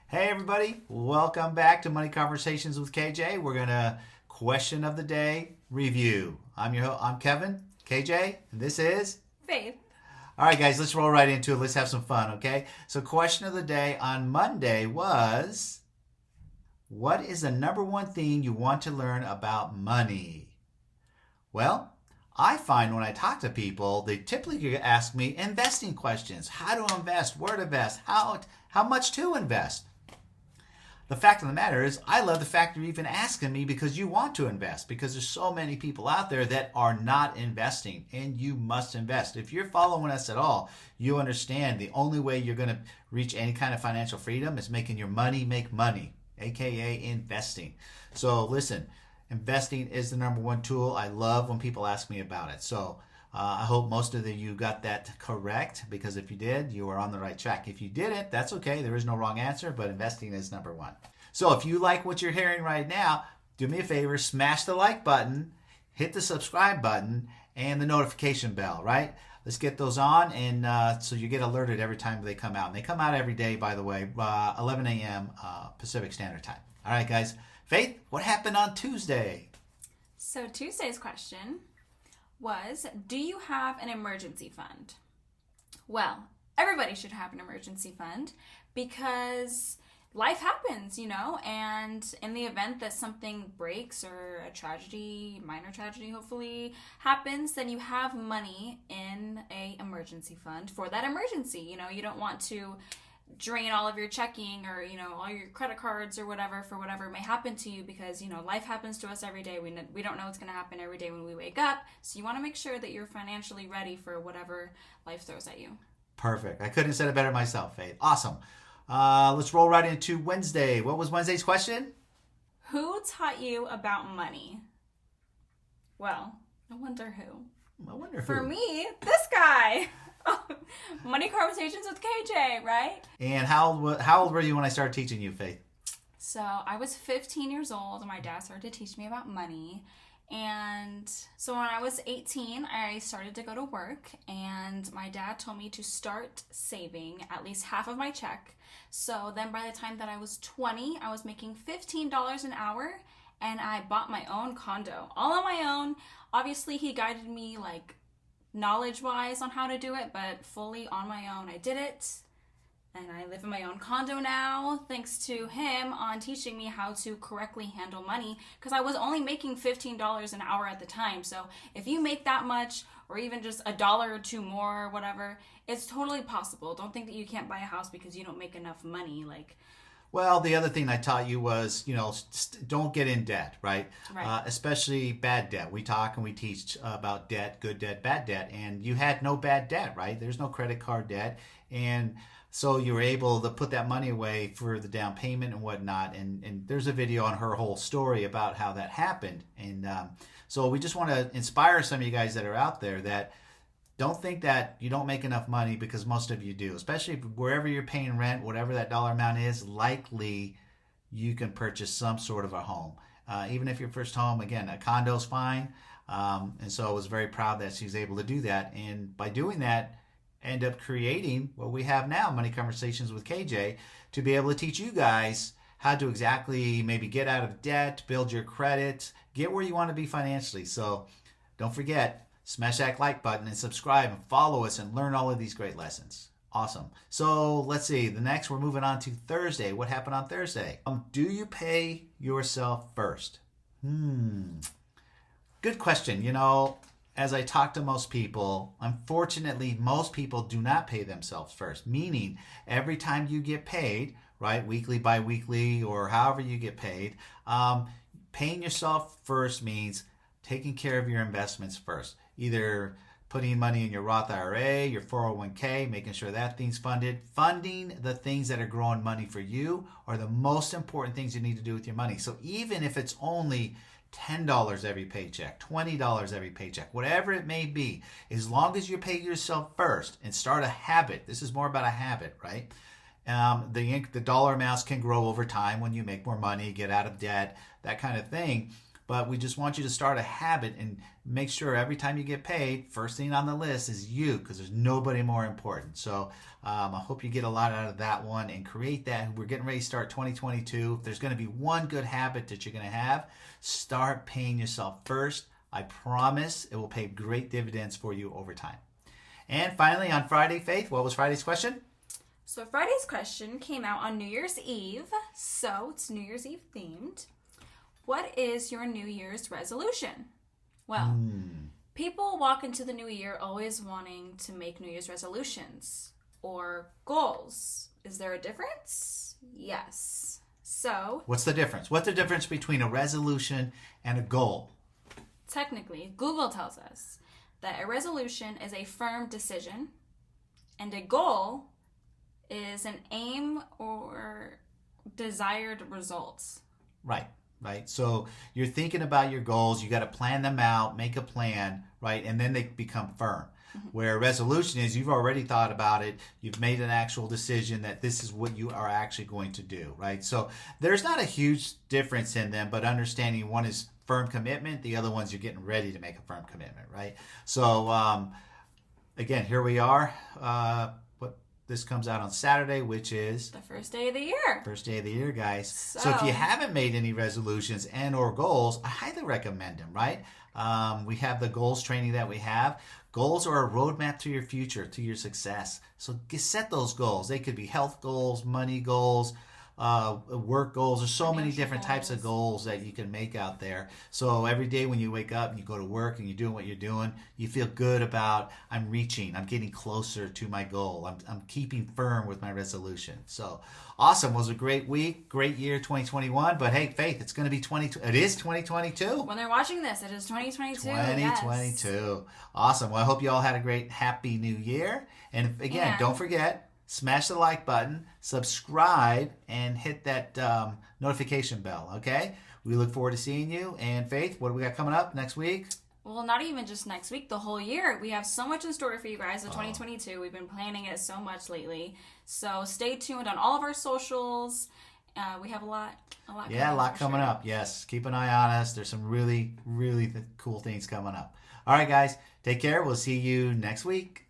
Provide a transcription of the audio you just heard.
Hey everybody, welcome back to Money Conversations with KJ. We're gonna question of the day review. I'm Kevin, KJ, and this is Faith. all right, guys. Let's roll right into it. Let's have some fun, okay? So, question of the day on Monday was, what is the number one thing you want to learn about money? Well, I find when I talk to people, they typically ask me investing questions: how to invest, where to invest, how much to invest. The fact of the matter is, I love the fact you're even asking me because you want to invest, because there's so many people out there that are not investing, and you must invest. If you're following us at all, you understand the only way you're going to reach any kind of financial freedom is making your money make money, aka investing. So listen, investing is the number one tool. I love when people ask me about it. So I hope most of you got that correct, because if you did, you are on the right track. If you didn't, that's okay. There is no wrong answer, but investing is number one. So if you like what you're hearing right now, do me a favor, smash the like button, hit the subscribe button, and the notification bell, right? Let's get those on, and so you get alerted every time they come out. And they come out every day, by the way, 11 a.m. Pacific Standard Time. All right, guys. Faith, what happened on Tuesday? So Tuesday's question was, do you have an emergency fund? Well, everybody should have an emergency fund because life happens, and in the event that something breaks or a tragedy, minor tragedy hopefully, happens, then you have money in a emergency fund for that emergency. You don't want to drain all of your checking or all your credit cards or whatever for whatever may happen to you, because life happens to us every day. We don't know what's going to happen every day when we wake up, so you want to make sure that you're financially ready for whatever life throws at you. Perfect. I couldn't have said it better myself, Faith. Awesome. Let's roll right into Wednesday. What was Wednesday's question? Who taught you about money? Well, I wonder who. I wonder who. For me, this guy. Money Conversations with KJ, right? And how old were you when I started teaching you, Faith? So I was 15 years old and my dad started to teach me about money. And so when I was 18, I started to go to work, and my dad told me to start saving at least half of my check. So then by the time that I was 20, I was making $15 an hour, and I bought my own condo all on my own. Obviously, he guided me knowledge-wise on how to do it, but fully on my own. I did it, and I live in my own condo now, thanks to him on teaching me how to correctly handle money, because I was only making $15 an hour at the time. So if you make that much, or even just $1 or $2 more, or whatever, it's totally possible. Don't think that you can't buy a house because you don't make enough money. Well, the other thing I taught you was, don't get in debt, right? Right. Especially bad debt. We talk and we teach about debt, good debt, bad debt, and you had no bad debt, right? There's no credit card debt, and so you were able to put that money away for the down payment and whatnot. And there's a video on her whole story about how that happened. And so we just want to inspire some of you guys that are out there that don't think that you don't make enough money, because most of you do. Especially wherever you're paying rent, whatever that dollar amount is, likely you can purchase some sort of a home. Even if your first home, again, a condo's fine. And so I was very proud that she was able to do that. And by doing that, end up creating what we have now, Money Conversations with KJ, to be able to teach you guys how to exactly maybe get out of debt, build your credit, get where you want to be financially. So don't forget, smash that like button and subscribe and follow us and learn all of these great lessons. Awesome. So let's see. We're moving on to Thursday. What happened on Thursday? Do you pay yourself first? Good question. As I talk to most people, unfortunately, most people do not pay themselves first. Meaning, every time you get paid, right, weekly, bi-weekly, or however you get paid, paying yourself first means taking care of your investments first. Either putting money in your Roth IRA, your 401k, making sure that thing's funded. Funding the things that are growing money for you are the most important things you need to do with your money. So even if it's only $10 every paycheck, $20 every paycheck, whatever it may be, as long as you pay yourself first and start a habit. This is more about a habit, right? The dollar amounts can grow over time when you make more money, get out of debt, that kind of thing. but we just want you to start a habit and make sure every time you get paid, first thing on the list is you, because there's nobody more important. So I hope you get a lot out of that one and create that. We're getting ready to start 2022. If there's going to be one good habit that you're going to have, start paying yourself first. I promise it will pay great dividends for you over time. And finally, on Friday, Faith, what was Friday's question? So Friday's question came out on New Year's Eve, so it's New Year's Eve themed. What is your New Year's resolution? Well, people walk into the new year always wanting to make New Year's resolutions or goals. Is there a difference? Yes. So, what's the difference? What's the difference between a resolution and a goal? Technically, Google tells us that a resolution is a firm decision and a goal is an aim or desired results. Right. So you're thinking about your goals, you got to plan them out, make a plan, right? And then they become firm. Where a resolution is you've already thought about it, you've made an actual decision that this is what you are actually going to do, right? So there's not a huge difference in them, but understanding one is firm commitment, the other one's you're getting ready to make a firm commitment, right? So again, here we are. This comes out on Saturday, which is the first day of the year. First day of the year, guys. So if you haven't made any resolutions and or goals, I highly recommend them, right? We have the goals training that we have. Goals are a roadmap to your future, to your success. So set those goals. They could be health goals, money goals, work goals. There's so many different types of goals that you can make out there. So every day when you wake up and you go to work and you're doing what you're doing, you feel good about, I'm getting closer to my goal. I'm keeping firm with my resolution. So awesome. It was a great week, great year 2021. But hey, Faith, it's going to be it is 2022. When they're watching this, it is 2022. 2022. Yes. Awesome. Well, I hope you all had a great, happy new year. And again, don't forget, smash the like button, subscribe, and hit that notification bell, okay? We look forward to seeing you. And Faith, what do we got coming up next week? Well, not even just next week, the whole year. We have so much in store for you guys in 2022. We've been planning it so much lately. So stay tuned on all of our socials. We have a lot coming up. Yes, keep an eye on us. There's some really, really cool things coming up. All right, guys, take care. We'll see you next week.